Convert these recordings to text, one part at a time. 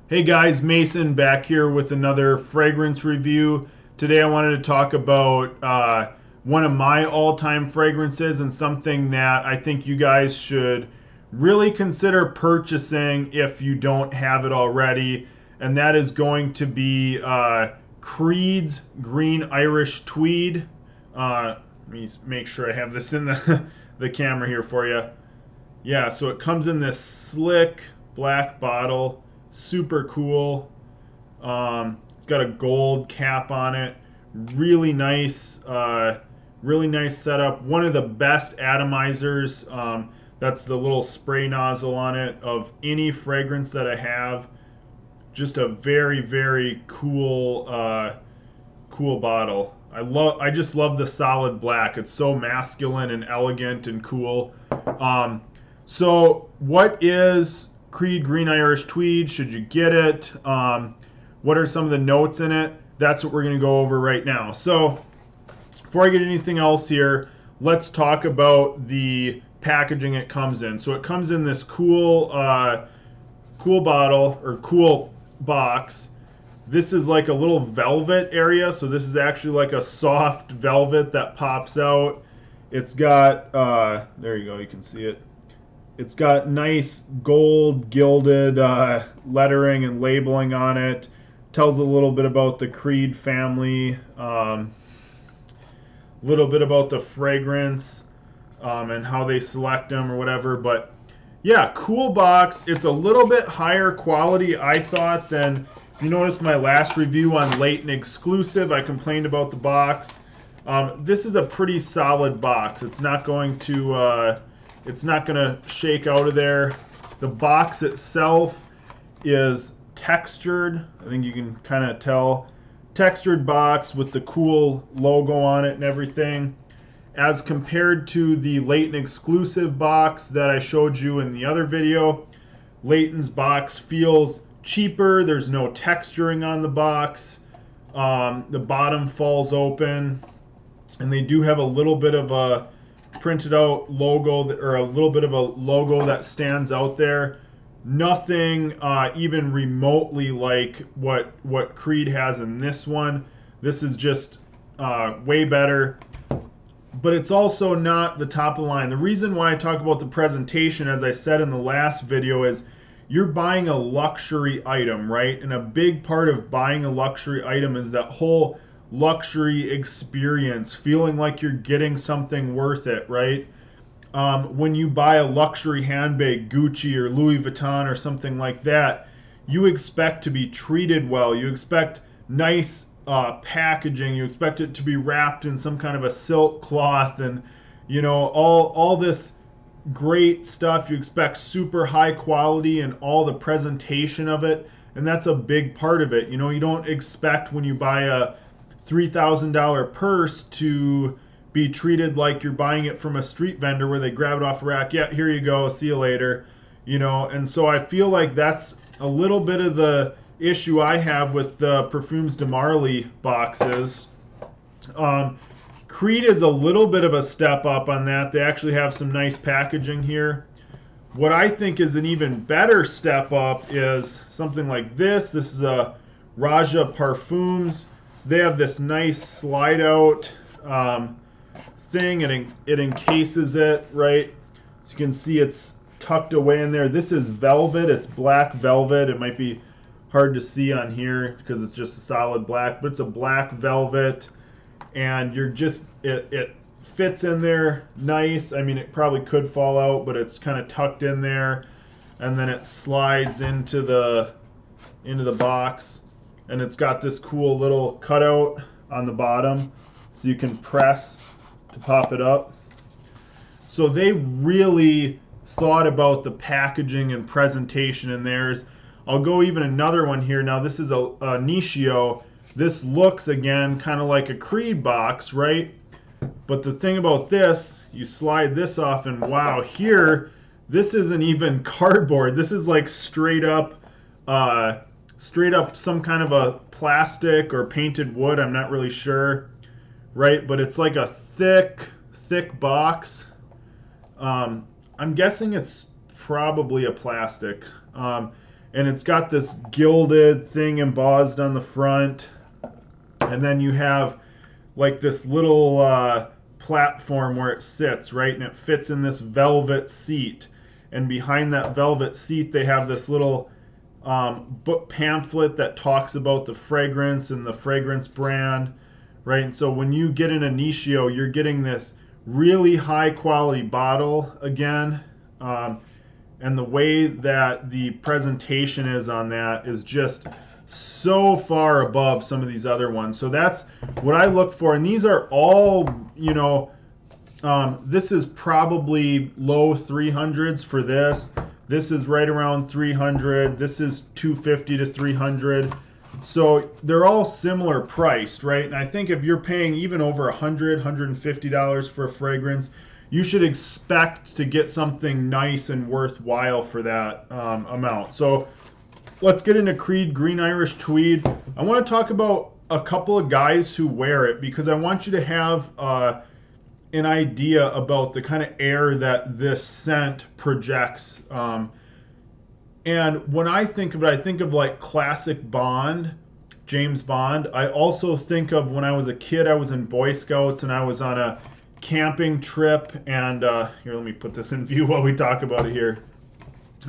Hey guys, Mason back here with another fragrance review. Today I wanted to talk about one of my all-time fragrances and something that I think you guys should really consider purchasing if you don't have it already, and that is going to be Creed's Green Irish Tweed. Let me make sure I have this in the camera here for you. Yeah, so it comes in this slick black bottle, super cool. It's got a gold cap on it. Really nice setup. One of the best atomizers. That's the little spray nozzle on it of any fragrance that I have. Just a very cool, cool bottle. I just love the solid black. It's so masculine and elegant and cool. So what is Creed Green Irish Tweed? Should you get it? What are some of the notes in it? That's what we're going to go over right now. So before I get anything else here, let's talk about the packaging it comes in. So it comes in this cool bottle or cool box. This is like a little velvet area. So this is actually like a soft velvet that pops out. It's got, there you go, you can see it. It's got nice gold gilded lettering and labeling on it. Tells a little bit about the Creed family, a little bit about the fragrance and how they select them or whatever. But yeah, cool box. It's a little bit higher quality, I thought, than, you noticed my last review on Leighton Exclusive. I complained about the box. This is a pretty solid box. It's not going to shake out of there. The box itself is textured. I think you can kind of tell. Textured box with the cool logo on it and everything. As compared to the Leighton Exclusive box that I showed you in the other video, Leighton's box feels cheaper. There's no texturing on the box. The bottom falls open, and they do have a little bit of a printed out logo, or a little bit of a logo that stands out there. Nothing even remotely like what Creed has in this one. This is just way better, but it's also not the top of the line. The reason why I talk about the presentation, as I said in the last video, is you're buying a luxury item, right? And a big part of buying a luxury item is that whole luxury experience, feeling like you're getting something worth it, right? When you buy a luxury handbag, Gucci or Louis Vuitton or something like that, you expect to be treated well. You expect nice packaging. You expect it to be wrapped in some kind of a silk cloth, and you know, all this great stuff. You expect super high quality and all the presentation of it, and that's a big part of it. You know, you don't expect when you buy a $3,000 purse to be treated like you're buying it from a street vendor where they grab it off a rack. Yeah, here you go, see you later. You know, and so I feel like that's a little bit of the issue I have with the Parfums de Marly boxes. Creed is a little bit of a step up on that. They actually have some nice packaging here. What I think is an even better step up is something like this. This is a Raja Parfums. So they have this nice slide out thing, and it encases it, right? So you can see it's tucked away in there. This is velvet. It's black velvet. It might be hard to see on here because it's just a solid black, but it's a black velvet, and you're just, it fits in there nice. I mean, it probably could fall out, but it's kind of tucked in there, and then it slides into the box, and it's got this cool little cutout on the bottom so you can press to pop it up. So they really thought about the packaging and presentation in theirs. I'll go even another one here. Now this is a Nishio. This looks, again, kind of like a Creed box, right? But the thing about this, you slide this off, and wow, here, this isn't even cardboard. This is like straight up some kind of a plastic or painted wood. I'm not really sure, right? But it's like a thick box. I'm guessing it's probably a plastic. And and it's got this gilded thing embossed on the front, and then you have like this little platform where it sits, right? And it fits in this velvet seat. And behind that velvet seat, they have this little book pamphlet that talks about the fragrance and the fragrance brand, right? And so when you get an Initio, you're getting this really high quality bottle again. And the way that the presentation is on that is just so far above some of these other ones. So that's what I look for. And these are all, you know, this is probably low 300s for this. This is right around 300. This is 250 to 300. So they're all similar priced, right? And I think if you're paying even over $100, $150 for a fragrance, you should expect to get something nice and worthwhile for that amount. So let's get into Creed Green Irish Tweed. I want to talk about a couple of guys who wear it because I want you to have an idea about the kind of air that this scent projects. And when I think of it, I think of like classic Bond, James Bond. I also think of when I was a kid, I was in Boy Scouts and I was on a camping trip. And here, let me put this in view while we talk about it here.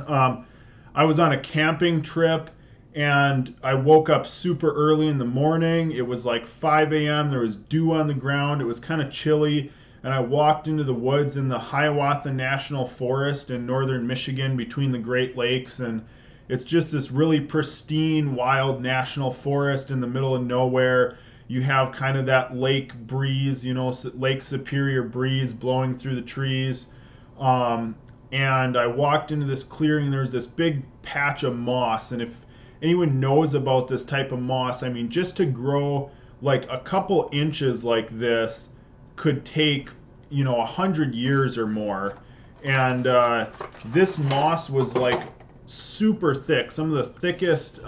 I was on a camping trip and I woke up super early in the morning. It was like 5 a.m. There was dew on the ground. It was kind of chilly. And I walked into the woods in the Hiawatha National Forest in northern Michigan between the Great Lakes. And it's just this really pristine, wild national forest in the middle of nowhere. You have kind of that lake breeze, you know, Lake Superior breeze blowing through the trees. And I walked into this clearing and there's this big patch of moss. And if anyone knows about this type of moss, I mean, just to grow like a couple inches like this could take, you know, 100 years or more. And this moss was like super thick, some of the thickest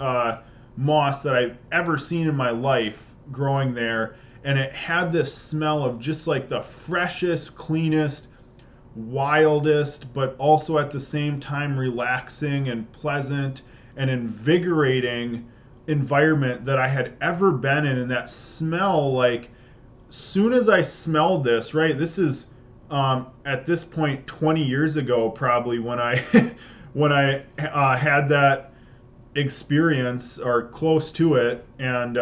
moss that I've ever seen in my life growing there. And it had this smell of just like the freshest, cleanest, wildest, but also at the same time relaxing and pleasant and invigorating environment that I had ever been in. And that smell, like, soon as I smelled this, right, this is at this point 20 years ago probably when I when I had that experience or close to it. And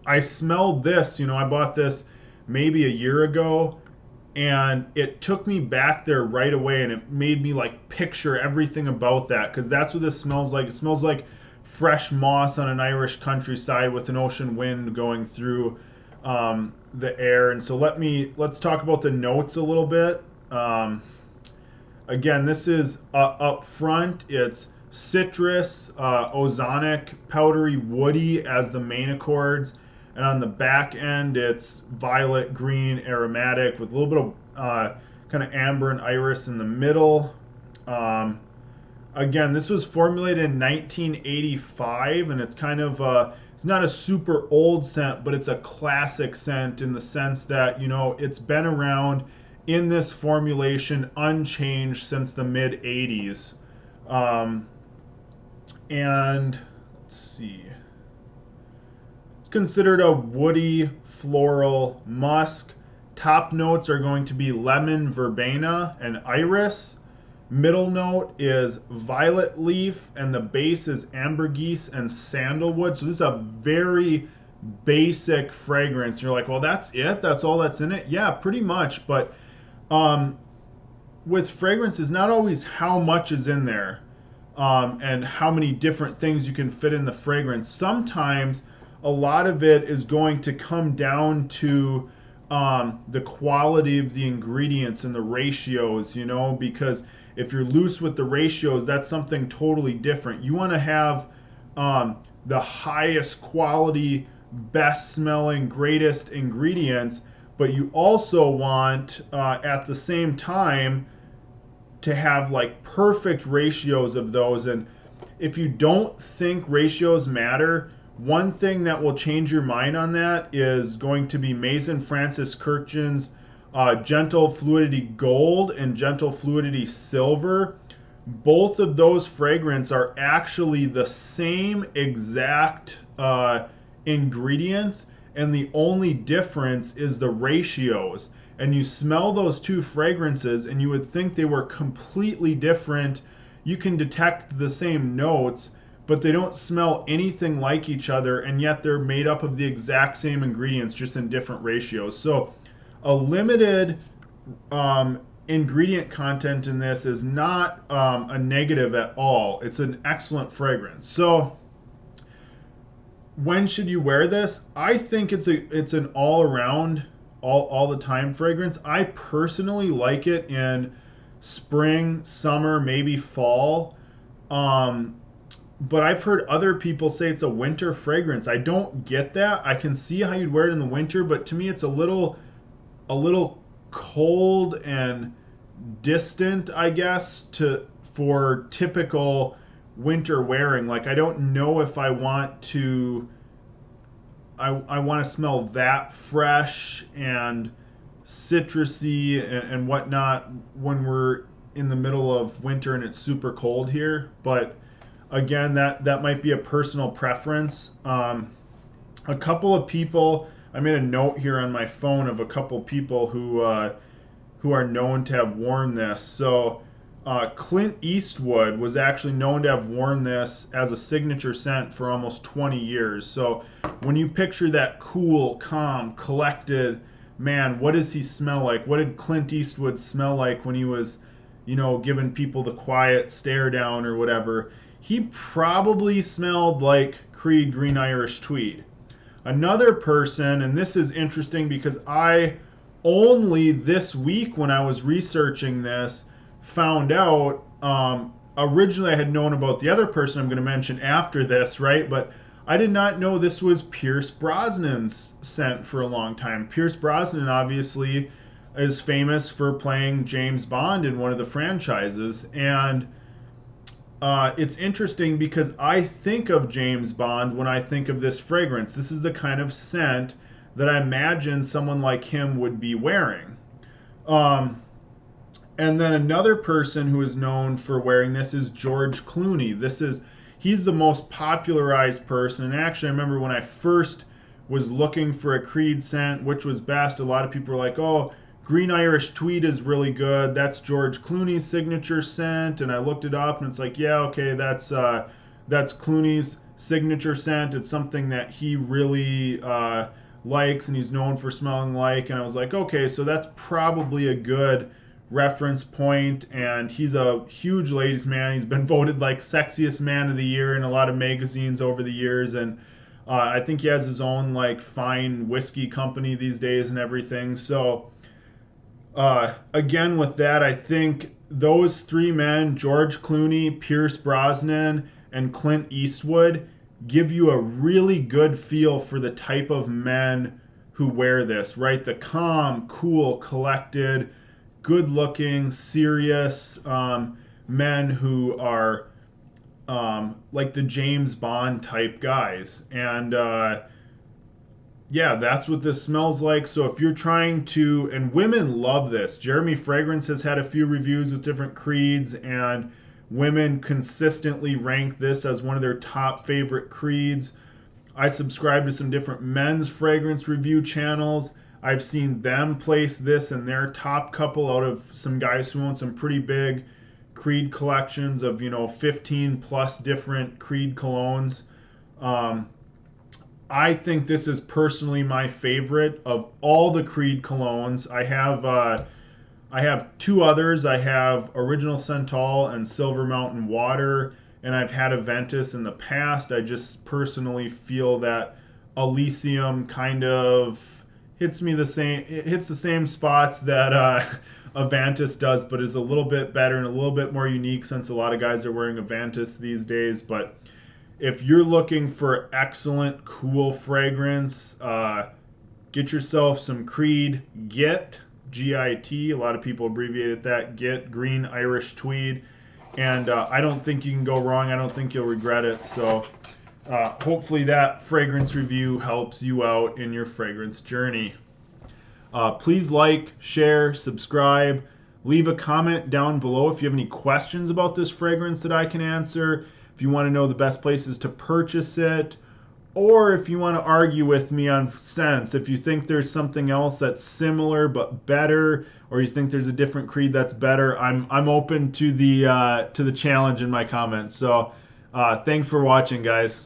I smelled this, you know, I bought this maybe a year ago, and it took me back there right away, and it made me like picture everything about that, because that's what this smells like. It smells like fresh moss on an Irish countryside with an ocean wind going through the air. And so let's talk about the notes a little bit. Again, this is up front, it's citrus, ozonic, powdery, woody as the main accords. And on the back end, it's violet, green, aromatic with a little bit of kind of amber and iris in the middle. Again, this was formulated in 1985, and it's kind of it's not a super old scent, but it's a classic scent in the sense that, you know, it's been around in this formulation unchanged since the mid 80s. And let's see. Considered a woody floral musk. Top notes are going to be lemon, verbena, and iris. Middle note is violet leaf, and the base is ambergris and sandalwood. So this is a very basic fragrance. You're like, well, that's it? That's all that's in it? Yeah, pretty much. But with fragrances, not always how much is in there and how many different things you can fit in the fragrance. Sometimes a lot of it is going to come down to the quality of the ingredients and the ratios, you know, because if you're loose with the ratios, that's something totally different. You want to have the highest quality, best smelling, greatest ingredients, but you also want at the same time to have like perfect ratios of those. And if you don't think ratios matter, one thing that will change your mind on that is going to be Mason Francis Kirchen's Gentle Fluidity Gold and Gentle Fluidity Silver. both of those fragrances are actually the same exact ingredients, and the only difference is the ratios. And you smell those two fragrances and you would think they were completely different. You can detect the same notes, but they don't smell anything like each other, and yet they're made up of the exact same ingredients, just in different ratios. So a limited ingredient content in this is not a negative at all. It's an excellent fragrance. So when should you wear this? I think it's an all around, all the time fragrance. I personally like it in spring, summer, maybe fall. But I've heard other people say it's a winter fragrance. I don't get that. I can see how you'd wear it in the winter, but to me it's a little cold and distant, I guess, for typical winter wearing. Like, I don't know if I want to I want to smell that fresh and citrusy and whatnot when we're in the middle of winter and it's super cold here. But again, that might be a personal preference. A couple of people, I made a note here on my phone of a couple people who are known to have worn this. So Clint Eastwood was actually known to have worn this as a signature scent for almost 20 years. So when you picture that cool, calm, collected man, what does he smell like? What did Clint Eastwood smell like when he was, giving people the quiet stare down or whatever? He probably smelled like Creed Green Irish Tweed. Another person, and this is interesting because I only this week when I was researching this found out, originally I had known about the other person I'm going to mention after this, right? But I did not know this was Pierce Brosnan's scent for a long time. Pierce Brosnan obviously is famous for playing James Bond in one of the franchises, and it's interesting because I think of James Bond when I think of this fragrance. This is the kind of scent that I imagine someone like him would be wearing. And then another person who is known for wearing this is George Clooney. He's the most popularized person. And actually, I remember when I first was looking for a Creed scent, which was best, a lot of people were like, oh, Green Irish Tweed is really good. That's George Clooney's signature scent. And I looked it up and it's like, yeah, okay, that's Clooney's signature scent. It's something that he really likes and he's known for smelling like. And I was like, okay, so that's probably a good reference point. And he's a huge ladies man. He's been voted like sexiest man of the year in a lot of magazines over the years. And I think he has his own like fine whiskey company these days and everything. So again, with that, I think those three men, George Clooney, Pierce Brosnan, and Clint Eastwood, give you a really good feel for the type of men who wear this, right? The calm, cool, collected, good-looking, serious men who are like the James Bond type guys. And yeah, that's what this smells like. So if you're trying to, and women love this. Jeremy Fragrance has had a few reviews with different creeds, and women consistently rank this as one of their top favorite creeds. I subscribe to some different men's fragrance review channels. I've seen them place this in their top couple out of some guys who own some pretty big Creed collections of, 15 plus different Creed colognes. I think this is personally my favorite of all the Creed colognes. I have two others. I have Original Santal and Silver Mountain Water, and I've had Aventus in the past. I just personally feel that Elysium kind of hits the same spots that Aventus does, but is a little bit better and a little bit more unique since a lot of guys are wearing Aventus these days. But if you're looking for excellent, cool fragrance, get yourself some Creed Git, G-I-T. A lot of people abbreviated that, Git, Green Irish Tweed. And I don't think you can go wrong. I don't think you'll regret it. So hopefully that fragrance review helps you out in your fragrance journey. Please like, share, subscribe. Leave a comment down below if you have any questions about this fragrance that I can answer, if you want to know the best places to purchase it, or if you want to argue with me on scents, if you think there's something else that's similar but better, or you think there's a different creed that's better, I'm open to the challenge in my comments. So thanks for watching, guys.